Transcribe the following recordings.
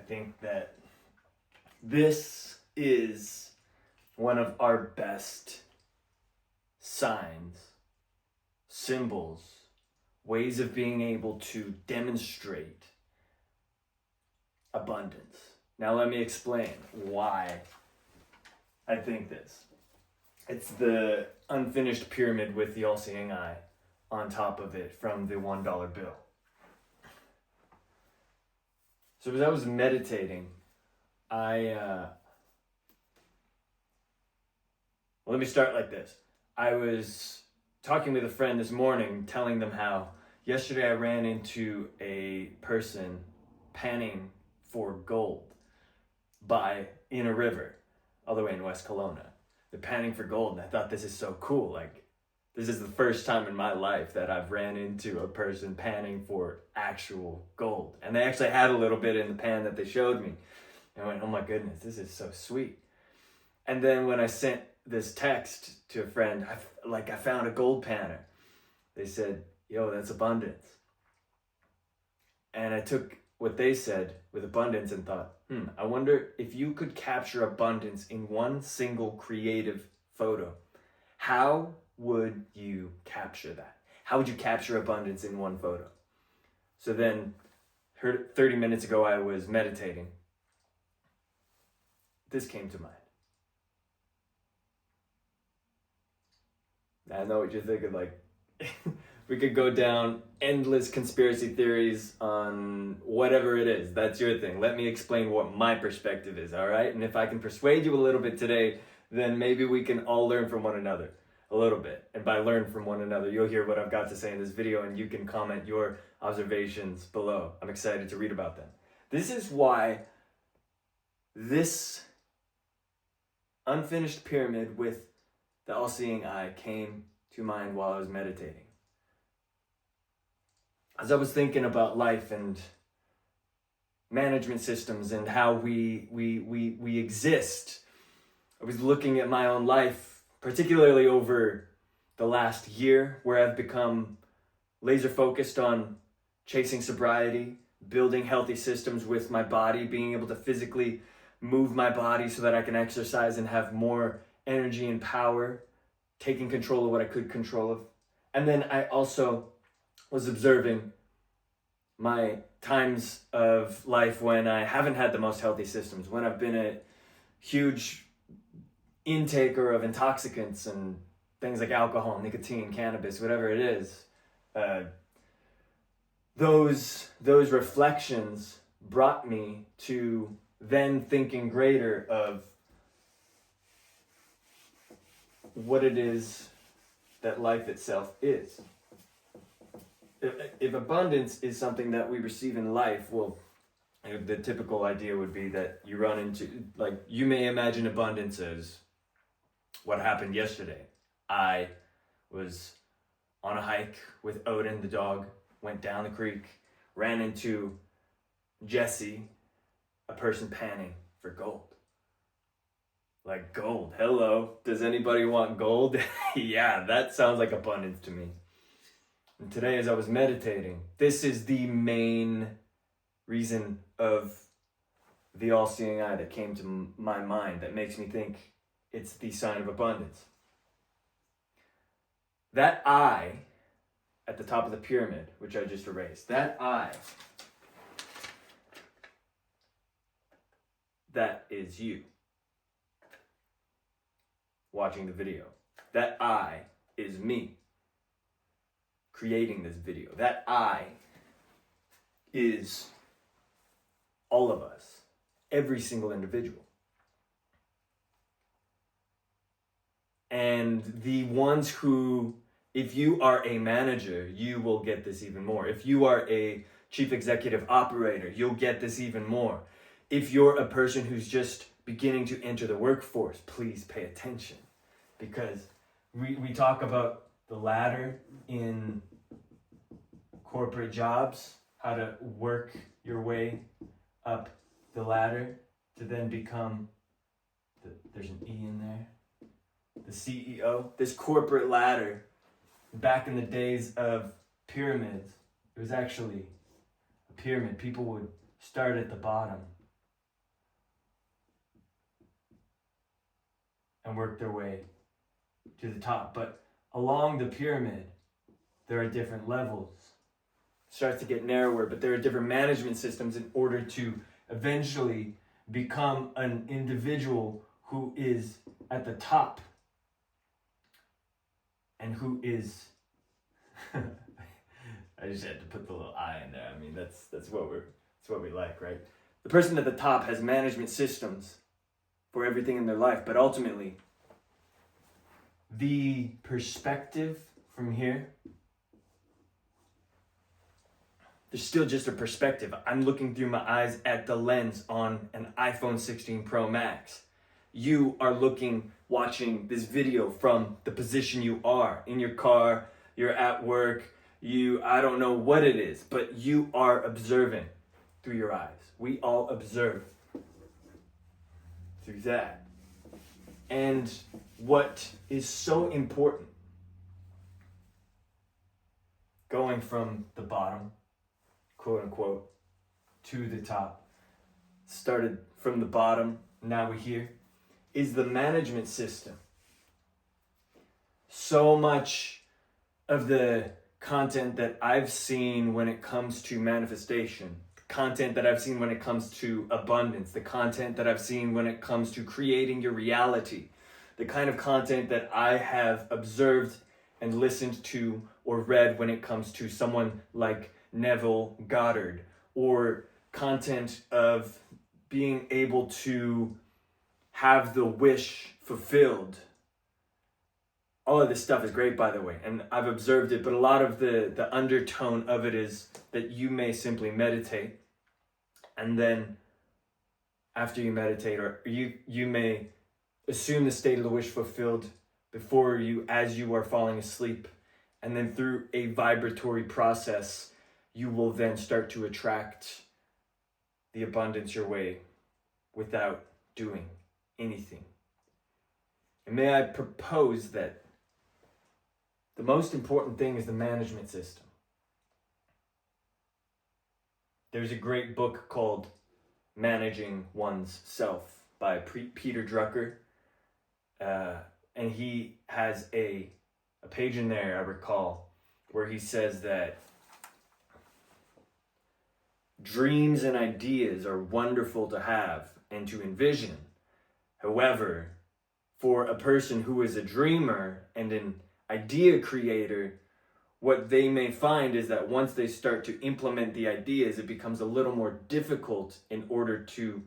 think that this is one of our best signs, symbols, ways of being able to demonstrate abundance. Now let me explain why I think this. It's the unfinished pyramid with the all-seeing eye on top of it from the $1 bill. So as I was meditating, let me start like this. I was talking with a friend this morning, telling them how yesterday I ran into a person panning for gold in a river all the way in West Kelowna. They're panning for gold, and I thought, this is so cool. Like, this is the first time in my life that I've ran into a person panning for actual gold. And they actually had a little bit in the pan that they showed me. And I went, oh my goodness, this is so sweet. And then when I sent this text to a friend, I found a gold panner. They said, yo, that's abundance. And I took what they said with abundance and thought, I wonder if you could capture abundance in one single creative photo, how would you capture that? How would you capture abundance in one photo? So then, 30 minutes ago, I was meditating. This came to mind. I know what you're thinking, like, we could go down endless conspiracy theories on whatever it is. That's your thing. Let me explain what my perspective is, all right? And if I can persuade you a little bit today, then maybe we can all learn from one another a little bit. And by learn from one another, you'll hear what I've got to say in this video, and you can comment your observations below. I'm excited to read about them. This is why this unfinished pyramid with the all-seeing eye came to mind while I was meditating. As I was thinking about life and management systems and how we exist, I was looking at my own life, particularly over the last year, where I've become laser focused on chasing sobriety, building healthy systems with my body, being able to physically move my body so that I can exercise and have more energy and power, taking control of what I could control of. And then I also was observing my times of life when I haven't had the most healthy systems, when I've been a huge intaker of intoxicants and things like alcohol, nicotine, cannabis, whatever it is. Those reflections brought me to then thinking greater of what it is that life itself is. If abundance is something that we receive in life, well, the typical idea would be that you run into, like, you may imagine abundance as what happened yesterday. I was on a hike with Odin, the dog, went down the creek, ran into Jesse, a person panning for gold. Like, gold, hello, does anybody want gold? Yeah, that sounds like abundance to me. And today, as I was meditating, this is the main reason of the all-seeing eye that came to my mind that makes me think it's the sign of abundance. That eye at the top of the pyramid, which I just erased, that eye, that is you watching the video. That eye is me creating this video. That eye is all of us, every single individual. And the ones who, if you are a manager, you will get this even more. If you are a chief executive operator, you'll get this even more. If you're a person who's just beginning to enter the workforce, please pay attention. Because we talk about the ladder in corporate jobs, how to work your way up the ladder to then become, there's an E in there, the CEO. This corporate ladder, back in the days of pyramids, it was actually a pyramid. People would start at the bottom and work their way to the top. But along the pyramid, there are different levels. It starts to get narrower, but there are different management systems in order to eventually become an individual who is at the top and who is I just had to put the little I in there. I mean, that's what we like, right? The person at the top has management systems for everything in their life, but ultimately the perspective from here, there's still just a perspective. I'm looking through my eyes at the lens on an iPhone 16 Pro Max. You are watching this video from the position you are in your car, you're at work, I don't know what it is, but you are observing through your eyes. We all observe through that. And what is so important, going from the bottom, quote unquote, to the top, started from the bottom, now we're here, is the management system. So much of the content that I've seen when it comes to manifestation, content that I've seen when it comes to abundance, the content that I've seen when it comes to creating your reality, the kind of content that I have observed and listened to or read when it comes to someone like Neville Goddard, or content of being able to have the wish fulfilled. All of this stuff is great, by the way, and I've observed it, but a lot of the undertone of it is that you may simply meditate, and then after you meditate, or you may assume the state of the wish fulfilled before you, as you are falling asleep, and then through a vibratory process, you will then start to attract the abundance your way without doing anything. And may I propose that the most important thing is the management system. There's a great book called Managing One's Self by Peter Drucker. And he has a page in there, I recall, where he says that dreams and ideas are wonderful to have and to envision. However, for a person who is a dreamer and an idea creator, what they may find is that once they start to implement the ideas, it becomes a little more difficult in order to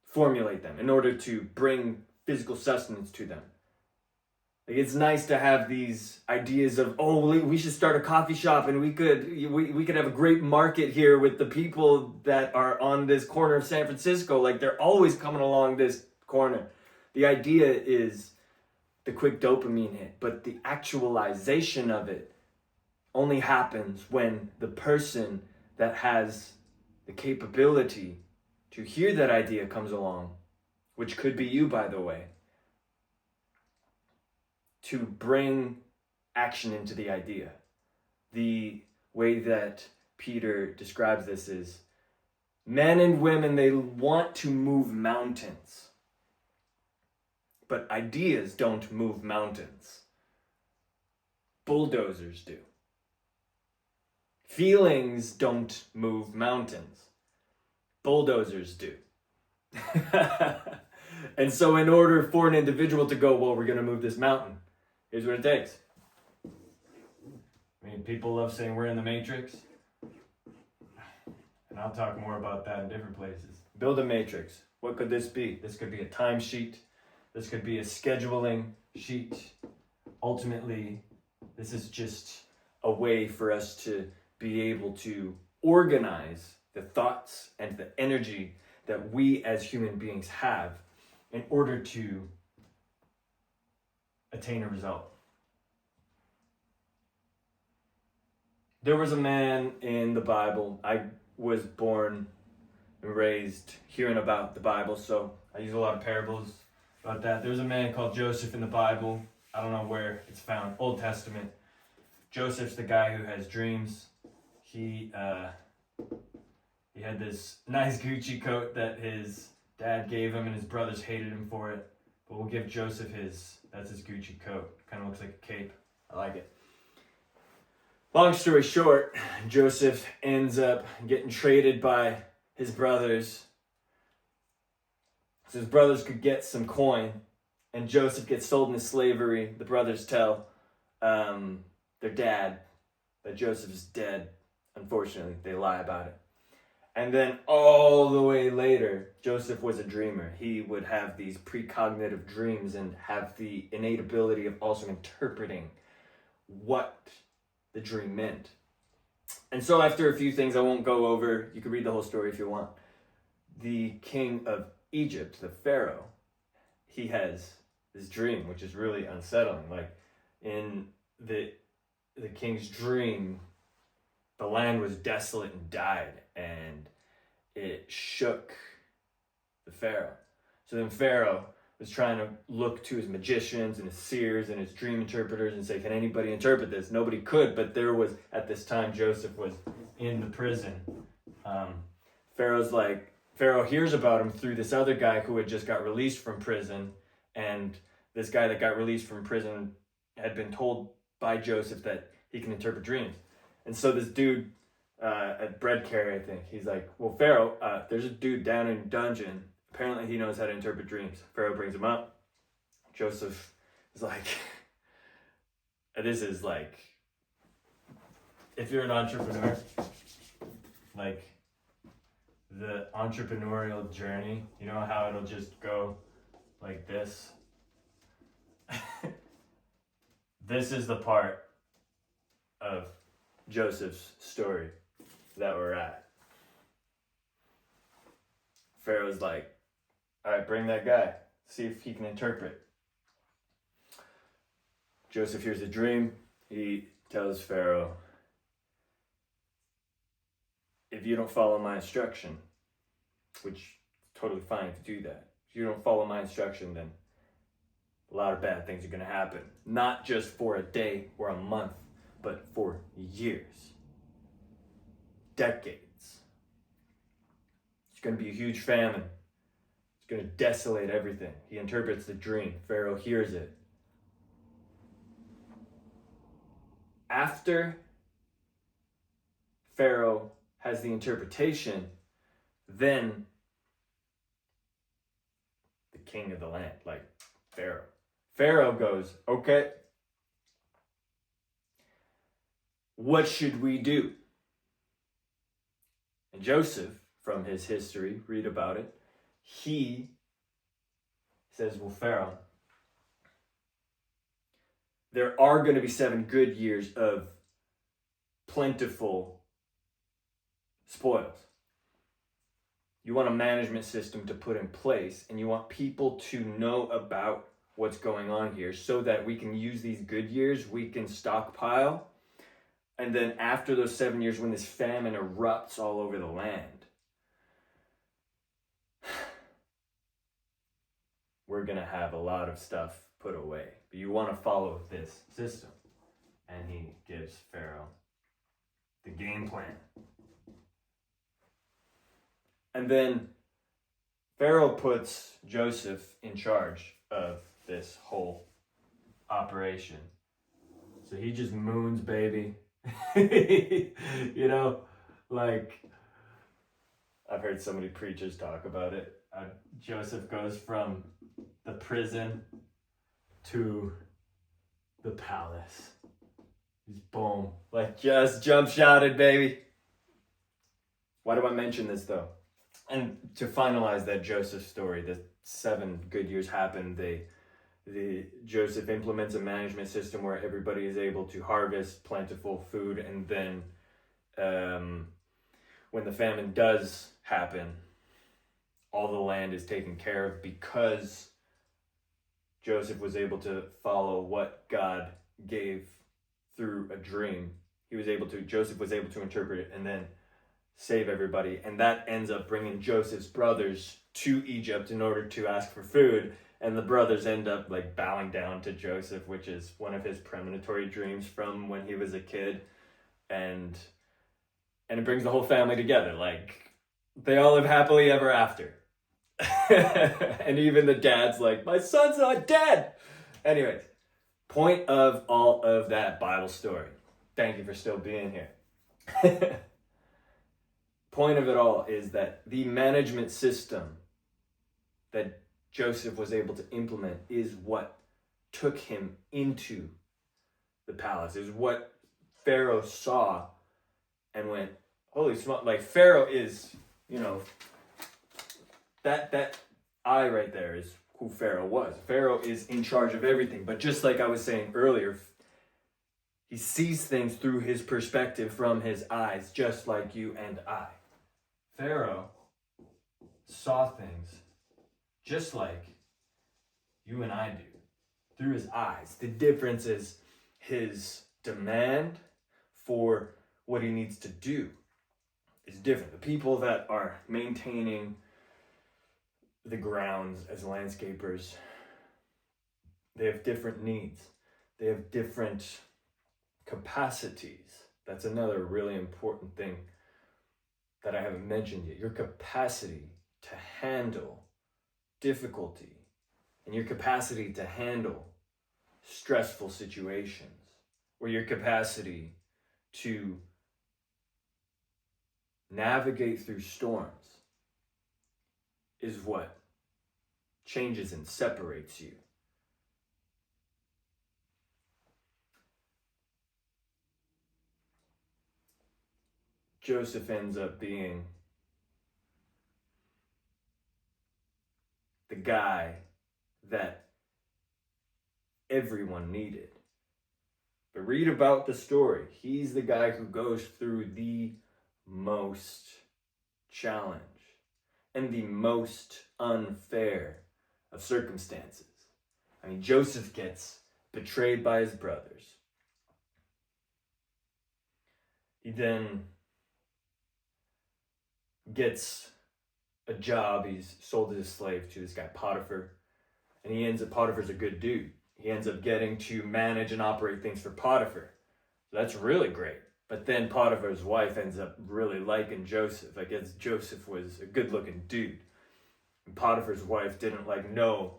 formulate them, in order to bring physical sustenance to them. Like, it's nice to have these ideas of, oh, we should start a coffee shop and we could have a great market here with the people that are on this corner of San Francisco. Like, they're always coming along this corner. The idea is the quick dopamine hit, but the actualization of it only happens when the person that has the capability to hear that idea comes along, which could be you, by the way, to bring action into the idea. The way that Peter describes this is, men and women, they want to move mountains, but ideas don't move mountains. Bulldozers do. Feelings don't move mountains. Bulldozers do. And so in order for an individual to go, well, we're going to move this mountain, here's what it takes. I mean, people love saying we're in the matrix. And I'll talk more about that in different places. Build a matrix. What could this be? This could be a timesheet. This could be a scheduling sheet. Ultimately, this is just a way for us to be able to organize the thoughts and the energy that we as human beings have in order to attain a result. There was a man in the Bible. I was born and raised hearing about the Bible, so I use a lot of parables about that. There's a man called Joseph in the Bible. I don't know where it's found. Old Testament. Joseph's the guy who has dreams. He had this nice Gucci coat that his dad gave him, and his brothers hated him for it. But we'll give Joseph that's his Gucci coat. Kind of looks like a cape. I like it. Long story short, Joseph ends up getting traded by his brothers. So his brothers could get some coin, and Joseph gets sold into slavery. The brothers tell their dad that Joseph is dead. Unfortunately, they lie about it. And then all the way later, Joseph was a dreamer. He would have these precognitive dreams and have the innate ability of also interpreting what the dream meant. And so after a few things I won't go over, you can read the whole story if you want. The king of Egypt, the Pharaoh, he has this dream, which is really unsettling. Like in the king's dream, the land was desolate and died, and it shook the Pharaoh. So then Pharaoh was trying to look to his magicians and his seers and his dream interpreters and say, can anybody interpret this? Nobody could, but there was, at this time, Joseph was in the prison. Pharaoh hears about him through this other guy who had just got released from prison, and this guy that got released from prison had been told by Joseph that he can interpret dreams. And so this dude, a bread carrier, I think, he's like, well, Pharaoh, there's a dude down in a dungeon. Apparently he knows how to interpret dreams. Pharaoh brings him up. Joseph is like, this is like, if you're an entrepreneur, like the entrepreneurial journey, you know how it'll just go like this? This is the part of Joseph's story that we're at. Pharaoh's like, all right, bring that guy. See if he can interpret. Joseph hears a dream. He tells Pharaoh, if you don't follow my instruction, which is totally fine to do that. If you don't follow my instruction, then a lot of bad things are going to happen. Not just for a day or a month, but for years, decades. It's going to be a huge famine. It's going to desolate everything. He interprets the dream. Pharaoh hears it. After Pharaoh has the interpretation, then the king of the land, like Pharaoh goes, okay, what should we do? And Joseph, from his history, read about it, he says, well, Pharaoh, there are going to be 7 good years of plentiful spoils. You want a management system to put in place, and you want people to know about what's going on here so that we can use these good years, we can stockpile. And then after those 7 years, when this famine erupts all over the land, we're going to have a lot of stuff put away. But you want to follow this system. And he gives Pharaoh the game plan. And then Pharaoh puts Joseph in charge of this whole operation. So he just moons, baby. You know, like I've heard so many preachers talk about it. Joseph goes from the prison to the palace. He's boom, like just jump shouted, baby. Why do I mention this though? And to finalize that Joseph story, the 7 good years happen. Joseph implements a management system where everybody is able to harvest plentiful food, and then when the famine does happen, all the land is taken care of because Joseph was able to follow what God gave through a dream. Joseph was able to interpret it and then save everybody, and that ends up bringing Joseph's brothers to Egypt in order to ask for food. And the brothers end up like bowing down to Joseph, which is one of his premonitory dreams from when he was a kid. And it brings the whole family together. Like they all live happily ever after. And even the dad's like, my son's not dead. Anyways, point of all of that Bible story. Thank you for still being here. Point of it all is that the management system that Joseph was able to implement is what took him into the palace, is what Pharaoh saw and went, holy smoke, like Pharaoh is, that eye right there is who Pharaoh was. Pharaoh is in charge of everything. But just like I was saying earlier, he sees things through his perspective from his eyes, just like you and I. Pharaoh saw things just like you and I do, through his eyes. The difference is his demand for what he needs to do is different. The people that are maintaining the grounds as landscapers, they have different needs. They have different capacities. That's another really important thing that I haven't mentioned yet. Your capacity to handle difficulty and your capacity to handle stressful situations, or your capacity to navigate through storms is what changes and separates you. Joseph ends up being the guy that everyone needed. But read about the story. He's the guy who goes through the most challenge and the most unfair of circumstances. I mean, Joseph gets betrayed by his brothers. He then gets a job. He's sold as a slave to this guy Potiphar, and Potiphar's a good dude. He ends up getting to manage and operate things for Potiphar. So that's really great. But then Potiphar's wife ends up really liking Joseph. I guess Joseph was a good-looking dude. And Potiphar's wife didn't no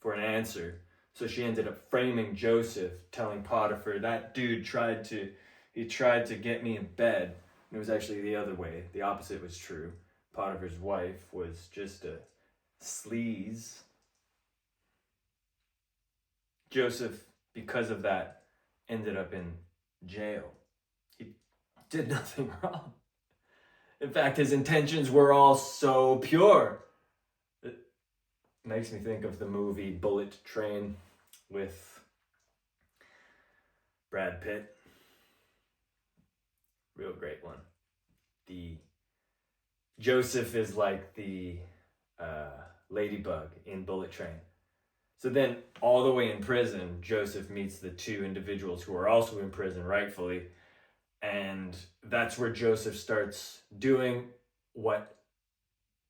for an answer. So she ended up framing Joseph, telling Potiphar, that dude tried to get me in bed. And it was actually the other way. The opposite was true. Potiphar's wife was just a sleaze. Joseph, because of that, ended up in jail. He did nothing wrong. In fact, his intentions were all so pure. It makes me think of the movie Bullet Train with Brad Pitt. Real great one. Joseph is like the ladybug in Bullet Train. So then, all the way in prison, Joseph meets the two individuals who are also in prison, rightfully. And that's where Joseph starts doing what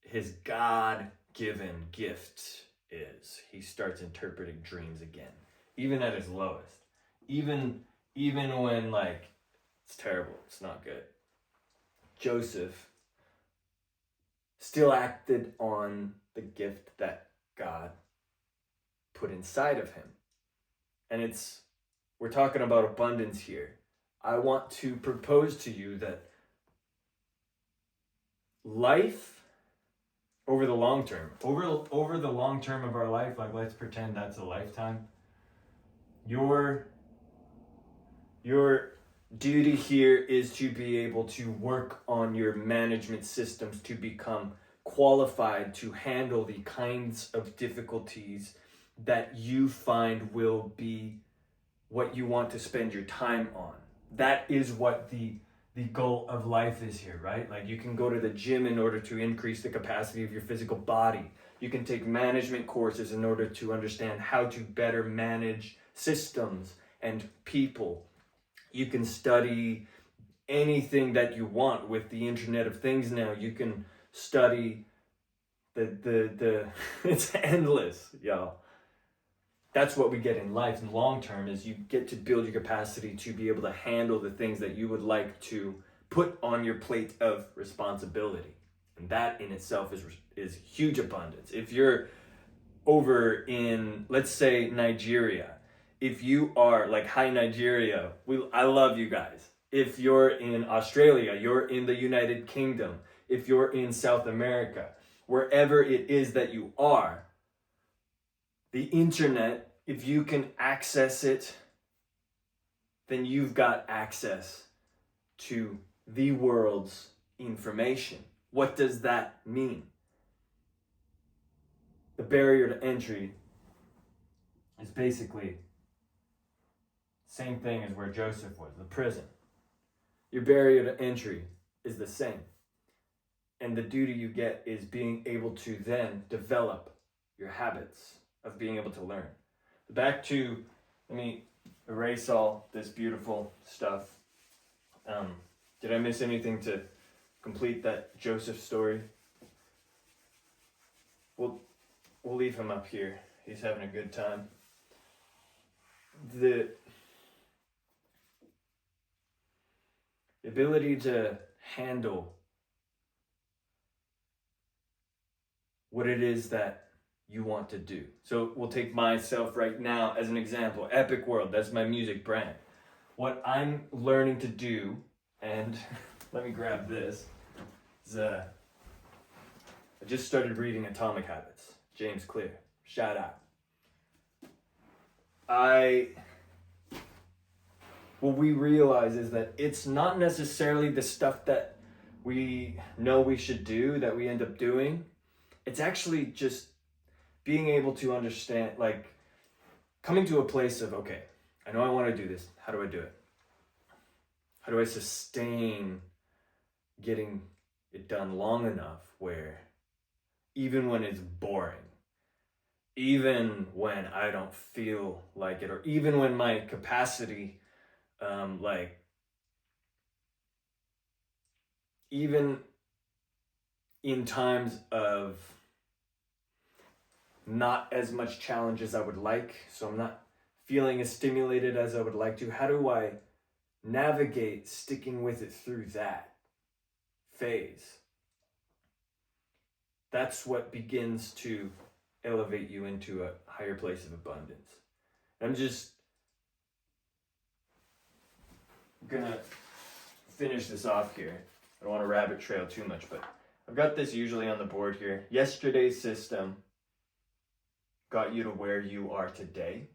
his God-given gift is. He starts interpreting dreams again, even at his lowest. Even when, it's terrible, it's not good. Joseph still acted on the gift that God put inside of him. And we're talking about abundance here. I want to propose to you that life over the long term, over the long term of our life, let's pretend that's a lifetime. Your duty here is to be able to work on your management systems to become qualified to handle the kinds of difficulties that you find will be what you want to spend your time on. That is what the goal of life is here, right? You can go to the gym in order to increase the capacity of your physical body. You can take management courses in order to understand how to better manage systems and people. You can study anything that you want with the Internet of Things now. You can study the it's endless, y'all. That's what we get in life in the long term, is you get to build your capacity to be able to handle the things that you would like to put on your plate of responsibility. And that in itself is huge abundance. If you're over in, let's say, Nigeria, if you are like, hi Nigeria, I love you guys. If you're in Australia, you're in the United Kingdom, if you're in South America, wherever it is that you are, the internet, if you can access it, then you've got access to the world's information. What does that mean? The barrier to entry is basically the same thing as where Joseph was, the prison. Your barrier to entry is the same. And the duty you get is being able to then develop your habits of being able to learn. Back to, let me erase all this beautiful stuff. Did I miss anything to complete that Joseph story? We'll leave him up here. He's having a good time. The ability to handle what it is that you want to do. So we'll take myself right now as an example. Epic World, that's my music brand. What I'm learning to do, and let me grab this, is I just started reading Atomic Habits, James Clear, shout out. What we realize is that it's not necessarily the stuff that we know we should do that we end up doing. It's actually just being able to understand, like coming to a place of, okay, I know I want to do this. How do I do it? How do I sustain getting it done long enough where even when it's boring, even when I don't feel like it, or even when my capacity, even in times of not as much challenge as I would like, so I'm not feeling as stimulated as I would like to, how do I navigate sticking with it through that phase? That's what begins to elevate you into a higher place of abundance. I'm just gonna finish this off here. I don't want to rabbit trail too much, but I've got this usually on the board here. Yesterday's system got you to where you are today.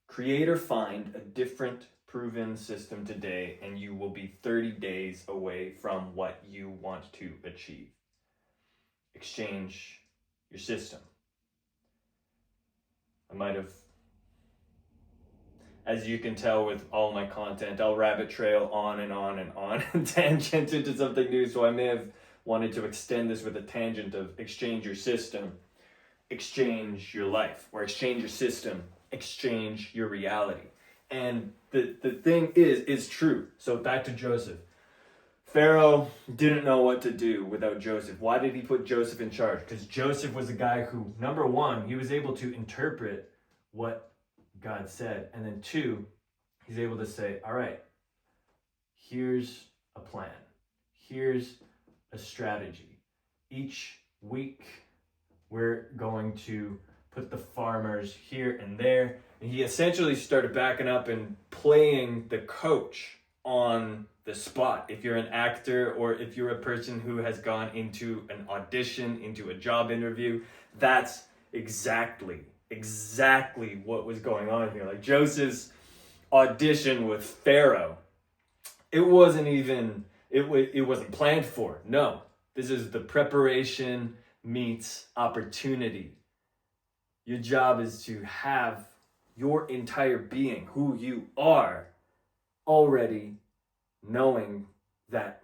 Create or find a different proven system today, and you will be 30 days away from what you want to achieve. Exchange your system. I might have, as you can tell with all my content, I'll rabbit trail on and on and on and tangent into something new. So I may have wanted to extend this with a tangent of exchange your system, exchange your life, or exchange your system, exchange your reality. And the thing is true. So back to Joseph. Pharaoh didn't know what to do without Joseph. Why did he put Joseph in charge? Because Joseph was a guy who, number one, he was able to interpret what God said. And then two, he's able to say, all right, here's a plan. Here's a strategy. Each week, we're going to put the farmers here and there. And he essentially started backing up and playing the coach on the spot. If you're an actor or if you're a person who has gone into an audition, into a job interview, that's exactly what was going on here. Like Joseph's audition with Pharaoh, it wasn't planned for. No, this is the preparation meets opportunity. Your job is to have your entire being, who you are, already knowing that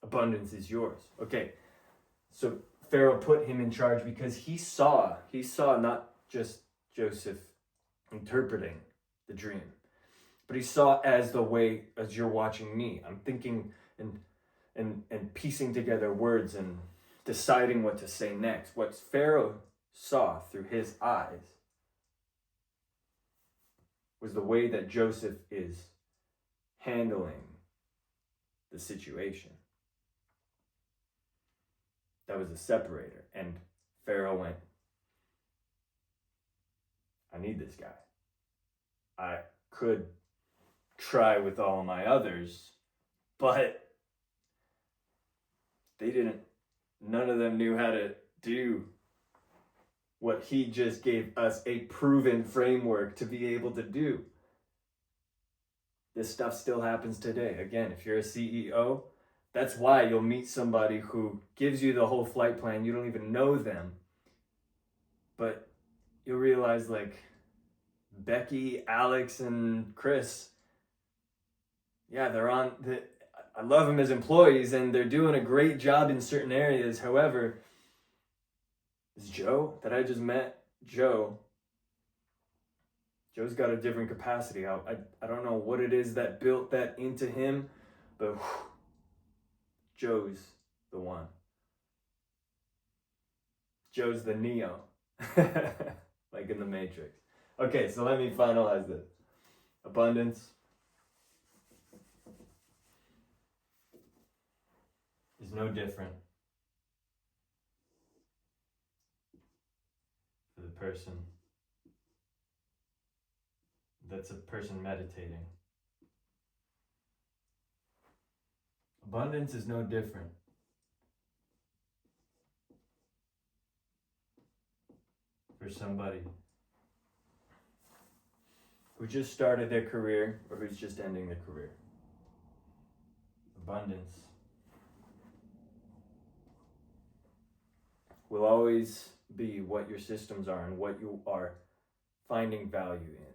abundance is yours. Okay, so Pharaoh put him in charge because he saw not just Joseph interpreting the dream, but he saw as the way as you're watching me. I'm thinking and piecing together words and deciding what to say next. What Pharaoh saw through his eyes was the way that Joseph is handling the situation. that was a separator. And Pharaoh went, I need this guy. I could try with all my others, but none of them knew how to do what he just gave us a proven framework to be able to do. This stuff still happens today. Again, if you're a CEO, that's why you'll meet somebody who gives you the whole flight plan. You don't even know them, but you'll realize like Becky, Alex, and Chris, yeah, I love them as employees and they're doing a great job in certain areas. However, is Joe that I just met, Joe's got a different capacity. I don't know what it is that built that into him, but Joe's the one. Joe's the Neo, like in the Matrix. Okay, so let me finalize this. Abundance is no different for the person that's a person meditating. Abundance is no different for somebody who just started their career or who's just ending their career. Abundance will always be what your systems are and what you are finding value in.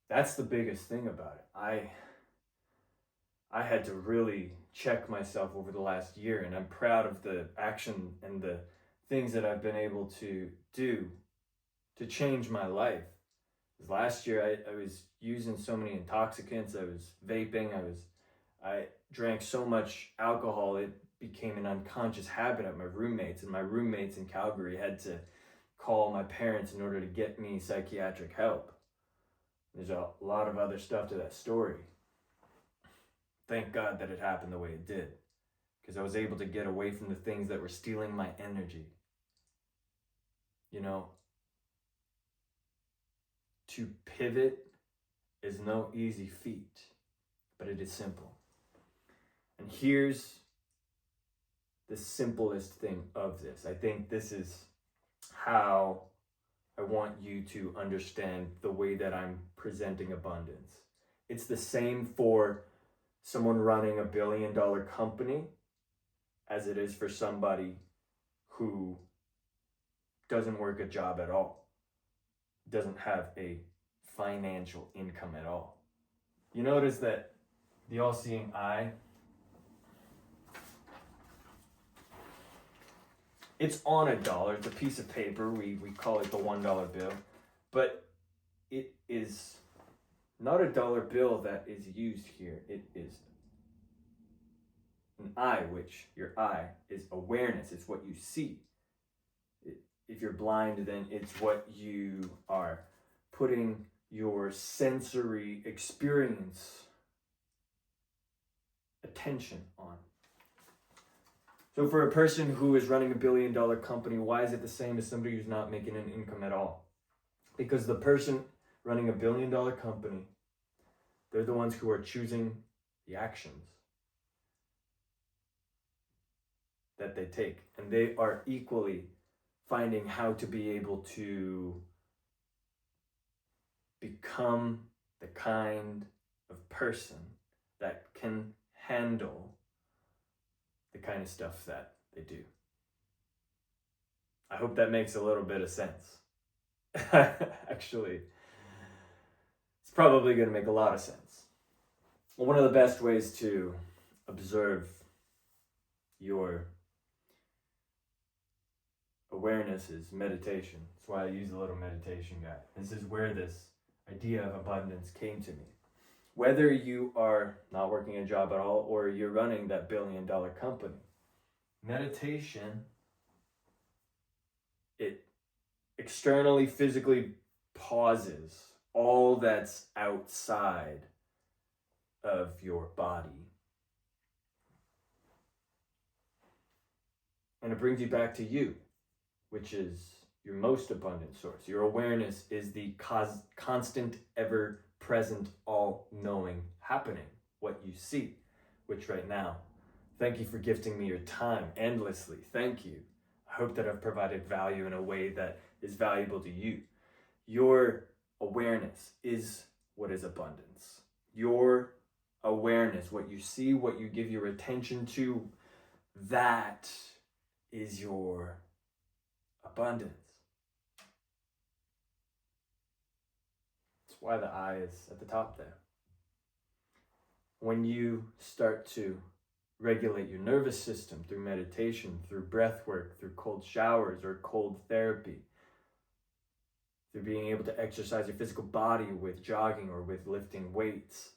That's the biggest thing about it. I had to really check myself over the last year, and I'm proud of the action and the things that I've been able to do to change my life. Because last year I was using so many intoxicants, I was vaping, I drank so much alcohol, it became an unconscious habit at my roommates, and my roommates in Calgary had to call my parents in order to get me psychiatric help. There's a lot of other stuff to that story. Thank God that it happened the way it did, because I was able to get away from the things that were stealing my energy. You know, to pivot is no easy feat, but it is simple. And here's the simplest thing of this. I think this is how I want you to understand the way that I'm presenting abundance. It's the same for someone running $1 billion company as it is for somebody who doesn't work a job at all, doesn't have a financial income at all. You notice that the all-seeing eye, it's on $1. It's a piece of paper. We call it the $1 bill, but it is not a dollar bill that is used here. It is an eye, which your eye is awareness. It's what you see. If you're blind, then it's what you are putting your sensory experience attention on. So for a person who is running $1 billion company, why is it the same as somebody who's not making an income at all? Because the person running $1 billion company, they're the ones who are choosing the actions that they take. And they are equally finding how to be able to become the kind of person that can handle the kind of stuff that they do. I hope that makes a little bit of sense. Actually, it's probably going to make a lot of sense. Well, one of the best ways to observe your awareness is meditation. That's why I use a little meditation guide. This is where this idea of abundance came to me. Whether you are not working a job at all or you're running that $1 billion company, meditation, it externally, physically pauses all that's outside of your body. And it brings you back to you, which is your most abundant source. Your awareness is the constant, ever-present, all-knowing happening, what you see, which right now, thank you for gifting me your time endlessly. Thank you. I hope that I've provided value in a way that is valuable to you. Your awareness is what is abundance. Your awareness, what you see, what you give your attention to, that is your abundance. That's why the I is at the top there. When you start to regulate your nervous system through meditation, through breath work, through cold showers or cold therapy, through being able to exercise your physical body with jogging or with lifting weights,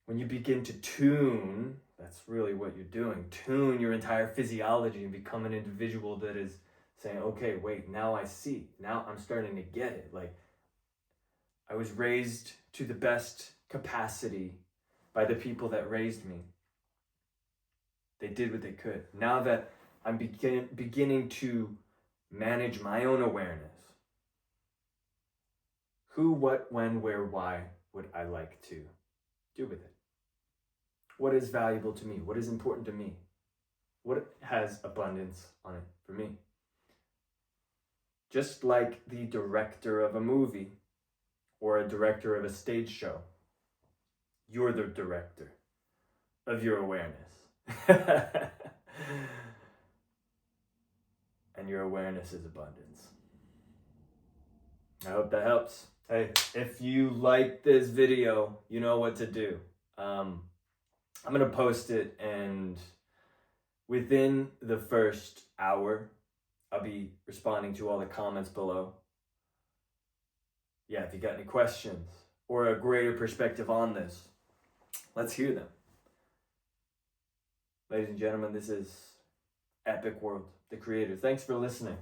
when you begin to tune, that's really what you're doing, tune your entire physiology and become an individual that is saying, okay, wait, now I see, now I'm starting to get it. Like, I was raised to the best capacity by the people that raised me. They did what they could. Now that I'm beginning to manage my own awareness, who, what, when, where, why would I like to do with it? What is valuable to me? What is important to me? What has abundance on it for me? Just like the director of a movie or a director of a stage show, you're the director of your awareness. And your awareness is abundance. I hope that helps. Hey, if you like this video, you know what to do. I'm going to post it, and within the first hour, I'll be responding to all the comments below. Yeah, if you got any questions or a greater perspective on this, let's hear them. Ladies and gentlemen, this is Epic World, the creator. Thanks for listening.